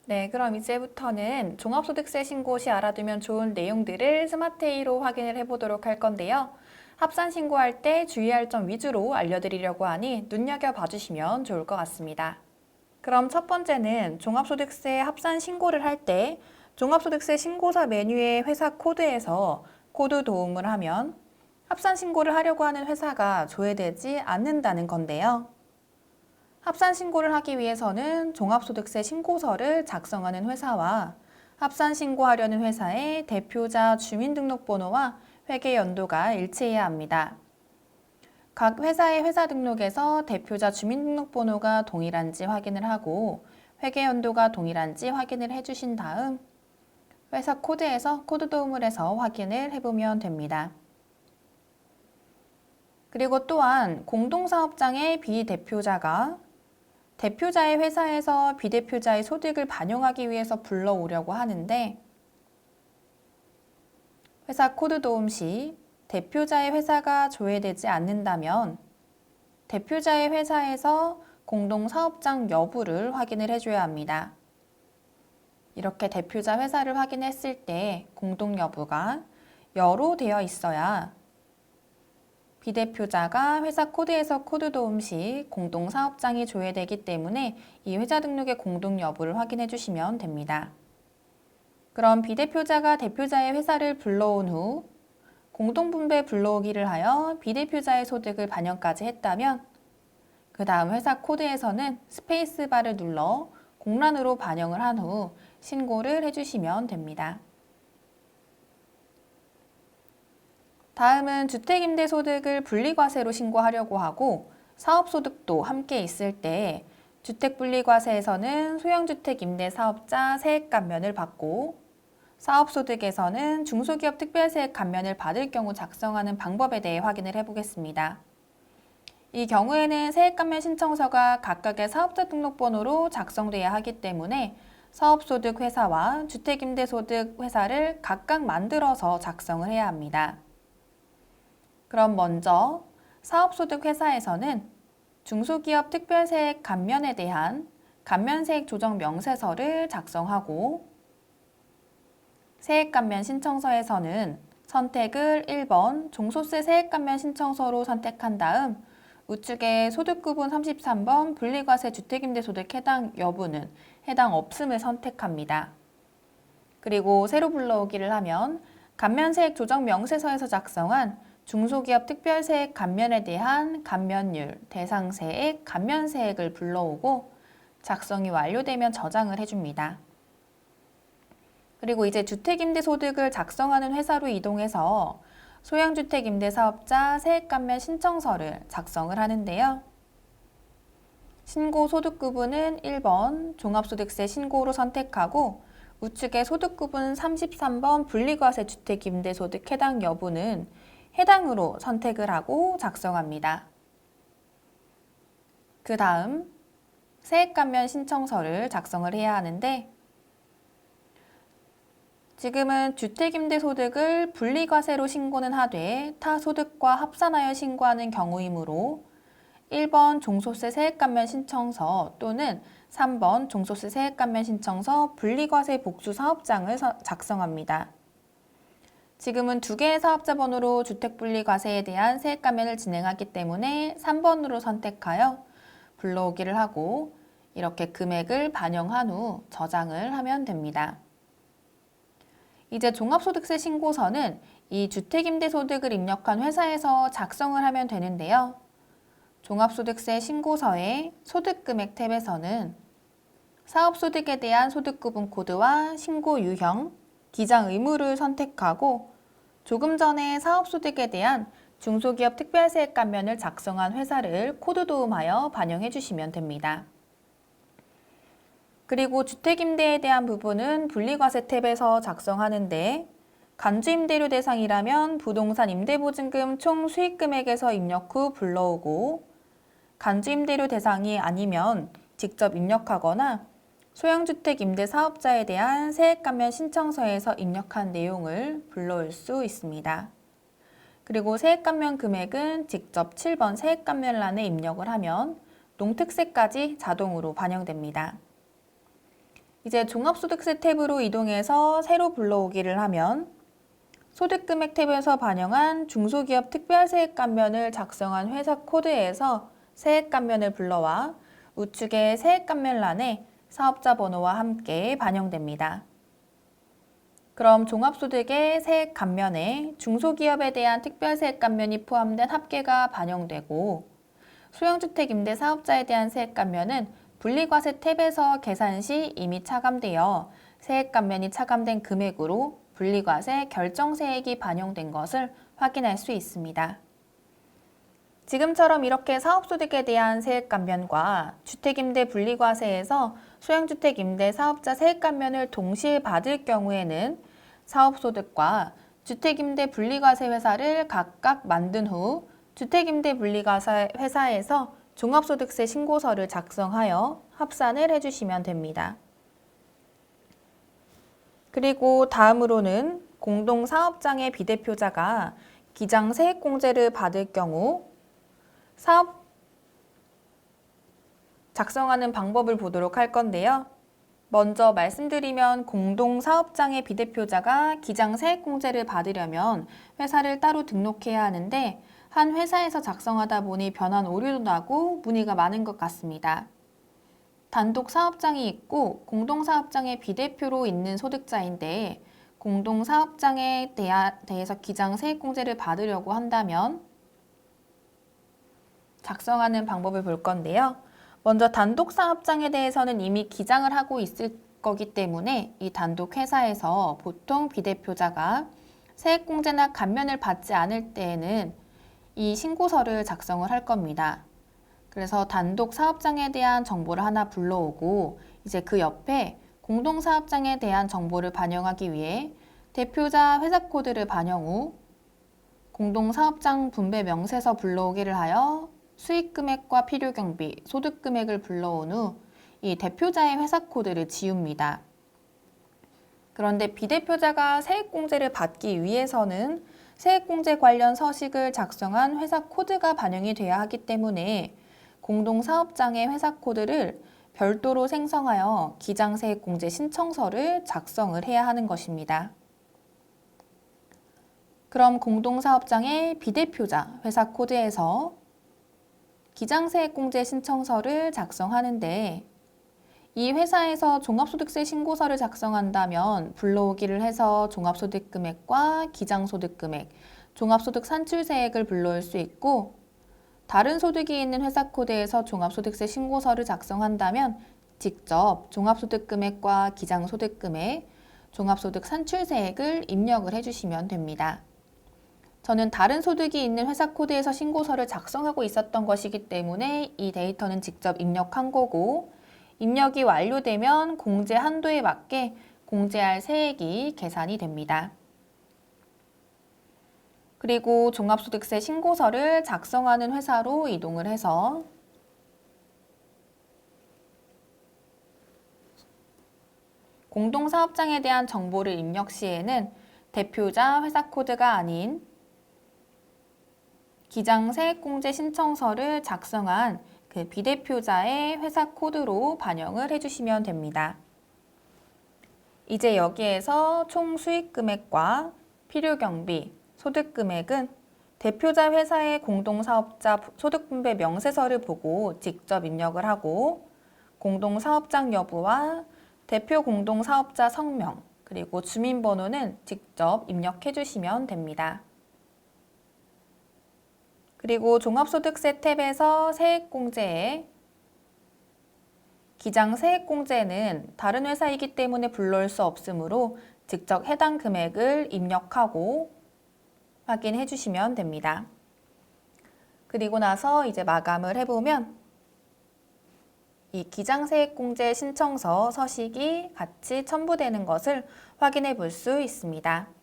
네, 그럼 이제부터는 종합소득세 신고 시 알아두면 좋은 내용들을 스마트A로 확인을 해보도록 할 건데요. 합산 신고할 때 주의할 점 위주로 알려드리려고 하니 눈여겨봐 주시면 좋을 것 같습니다. 그럼 첫 번째는 종합소득세 합산 신고를 할 때 종합소득세 신고서 메뉴의 회사 코드에서 코드 도움을 하면 합산 신고를 하려고 하는 회사가 조회되지 않는다는 건데요. 합산 신고를 하기 위해서는 종합소득세 신고서를 작성하는 회사와 합산 신고하려는 회사의 대표자 주민등록번호와 회계 연도가 일치해야 합니다. 각 회사의 회사 등록에서 대표자 주민등록번호가 동일한지 확인을 하고 회계 연도가 동일한지 확인을 해주신 다음 회사 코드에서 코드 도움을 해서 확인을 해보면 됩니다. 그리고 또한 공동사업장의 비대표자가 대표자의 회사에서 비대표자의 소득을 반영하기 위해서 불러오려고 하는데 회사 코드 도움 시 대표자의 회사가 조회되지 않는다면 대표자의 회사에서 공동사업장 여부를 확인을 해줘야 합니다. 이렇게 대표자 회사를 확인했을 때 공동 여부가 여로 되어 있어야 비대표자가 회사 코드에서 코드 도움 시 공동사업장이 조회되기 때문에 이 회사 등록의 공동 여부를 확인해 주시면 됩니다. 그럼 비대표자가 대표자의 회사를 불러온 후 공동분배 불러오기를 하여 비대표자의 소득을 반영까지 했다면 그 다음 회사 코드에서는 스페이스바를 눌러 공란으로 반영을 한 후 신고를 해주시면 됩니다. 다음은 주택임대소득을 분리과세로 신고하려고 하고 사업소득도 함께 있을 때 주택분리과세에서는 소형주택임대사업자 세액감면을 받고 사업소득에서는 중소기업 특별세액 감면을 받을 경우 작성하는 방법에 대해 확인을 해보겠습니다. 이 경우에는 세액감면 신청서가 각각의 사업자 등록번호로 작성돼야 하기 때문에 사업소득 회사와 주택임대소득 회사를 각각 만들어서 작성을 해야 합니다. 그럼 먼저 사업소득 회사에서는 중소기업 특별세액 감면에 대한 감면세액 조정 명세서를 작성하고 세액감면 신청서에서는 선택을 1번 종소세 세액감면 신청서로 선택한 다음 우측에 소득구분 33번 분리과세 주택임대소득 해당 여부는 해당 없음을 선택합니다. 그리고 새로 불러오기를 하면 감면세액 조정 명세서에서 작성한 중소기업 특별세액 감면에 대한 감면율, 대상세액, 감면세액을 불러오고 작성이 완료되면 저장을 해줍니다. 그리고 이제 주택임대소득을 작성하는 회사로 이동해서 소형주택임대사업자 세액감면 신청서를 작성을 하는데요. 신고 소득구분은 1번 종합소득세 신고로 선택하고 우측에 소득구분 33번 분리과세 주택임대소득 해당 여부는 해당으로 선택을 하고 작성합니다. 그 다음 세액감면 신청서를 작성을 해야 하는데 지금은 주택임대소득을 분리과세로 신고는 하되 타 소득과 합산하여 신고하는 경우이므로 1번 종소세 세액감면 신청서 또는 3번 종소세 세액감면 신청서 분리과세 복수 사업장을 작성합니다. 지금은 두 개의 사업자 번호로 주택분리과세에 대한 세액감면을 진행하기 때문에 3번으로 선택하여 불러오기를 하고 이렇게 금액을 반영한 후 저장을 하면 됩니다. 이제 종합소득세 신고서는 이 주택임대소득을 입력한 회사에서 작성을 하면 되는데요. 종합소득세 신고서의 소득금액 탭에서는 사업소득에 대한 소득구분 코드와 신고 유형, 기장 의무를 선택하고 조금 전에 사업소득에 대한 중소기업 특별세액 감면을 작성한 회사를 코드 도움하여 반영해 주시면 됩니다. 그리고 주택임대에 대한 부분은 분리과세 탭에서 작성하는데 간주임대료 대상이라면 부동산 임대보증금 총 수익금액에서 입력 후 불러오고 간주임대료 대상이 아니면 직접 입력하거나 소형주택 임대사업자에 대한 세액감면 신청서에서 입력한 내용을 불러올 수 있습니다. 그리고 세액감면 금액은 직접 7번 세액감면란에 입력을 하면 농특세까지 자동으로 반영됩니다. 이제 종합소득세 탭으로 이동해서 새로 불러오기를 하면 소득금액 탭에서 반영한 중소기업 특별세액감면을 작성한 회사 코드에서 세액감면을 불러와 우측의 세액감면란에 사업자 번호와 함께 반영됩니다. 그럼 종합소득의 세액감면에 중소기업에 대한 특별세액감면이 포함된 합계가 반영되고 소형주택 임대사업자에 대한 세액감면은 분리과세 탭에서 계산 시 이미 차감되어 세액감면이 차감된 금액으로 분리과세 결정세액이 반영된 것을 확인할 수 있습니다. 지금처럼 이렇게 사업소득에 대한 세액감면과 주택임대 분리과세에서 소형주택 임대사업자 세액감면을 동시에 받을 경우에는 사업소득과 주택임대 분리과세 회사를 각각 만든 후 주택임대 분리과세 회사에서 종합소득세 신고서를 작성하여 합산을 해주시면 됩니다. 그리고 다음으로는 공동사업장의 비대표자가 기장세액공제를 받을 경우 사업 작성하는 방법을 보도록 할 건데요. 먼저 말씀드리면 공동사업장의 비대표자가 기장세액공제를 받으려면 회사를 따로 등록해야 하는데 한 회사에서 작성하다 보니 변환 오류도 나고 문의가 많은 것 같습니다. 단독 사업장이 있고 공동사업장의 비대표로 있는 소득자인데 공동사업장에 대해서 기장세액공제를 받으려고 한다면 작성하는 방법을 볼 건데요. 먼저 단독 사업장에 대해서는 이미 기장을 하고 있을 거기 때문에 이 단독 회사에서 보통 비대표자가 세액공제나 감면을 받지 않을 때에는 이 신고서를 작성을 할 겁니다. 그래서 단독 사업장에 대한 정보를 하나 불러오고 이제 그 옆에 공동사업장에 대한 정보를 반영하기 위해 대표자 회사 코드를 반영 후 공동사업장 분배 명세서 불러오기를 하여 수익금액과 필요경비, 소득금액을 불러온 후 이 대표자의 회사 코드를 지웁니다. 그런데 비대표자가 세액공제를 받기 위해서는 세액공제 관련 서식을 작성한 회사 코드가 반영이 돼야 하기 때문에 공동사업장의 회사 코드를 별도로 생성하여 기장세액공제 신청서를 작성을 해야 하는 것입니다. 그럼 공동사업장의 비대표자 회사 코드에서 기장세액공제 신청서를 작성하는데 이 회사에서 종합소득세 신고서를 작성한다면 불러오기를 해서 종합소득금액과 기장소득금액, 종합소득 산출세액을 불러올 수 있고 다른 소득이 있는 회사 코드에서 종합소득세 신고서를 작성한다면 직접 종합소득금액과 기장소득금액, 종합소득 산출세액을 입력을 해주시면 됩니다. 저는 다른 소득이 있는 회사 코드에서 신고서를 작성하고 있었던 것이기 때문에 이 데이터는 직접 입력한 거고 입력이 완료되면 공제 한도에 맞게 공제할 세액이 계산이 됩니다. 그리고 종합소득세 신고서를 작성하는 회사로 이동을 해서 공동사업장에 대한 정보를 입력 시에는 대표자 회사 코드가 아닌 기장세액공제 신청서를 작성한 그 비대표자의 회사 코드로 반영을 해주시면 됩니다. 이제 여기에서 총 수익금액과 필요경비, 소득금액은 대표자 회사의 공동사업자 소득분배 명세서를 보고 직접 입력을 하고 공동사업장 여부와 대표 공동사업자 성명, 그리고 주민번호는 직접 입력해 주시면 됩니다. 그리고 종합소득세 탭에서 세액공제에 기장세액공제는 다른 회사이기 때문에 불러올 수 없으므로 직접 해당 금액을 입력하고 확인해 주시면 됩니다. 그리고 나서 이제 마감을 해보면 이 기장세액공제 신청서 서식이 같이 첨부되는 것을 확인해 볼 수 있습니다.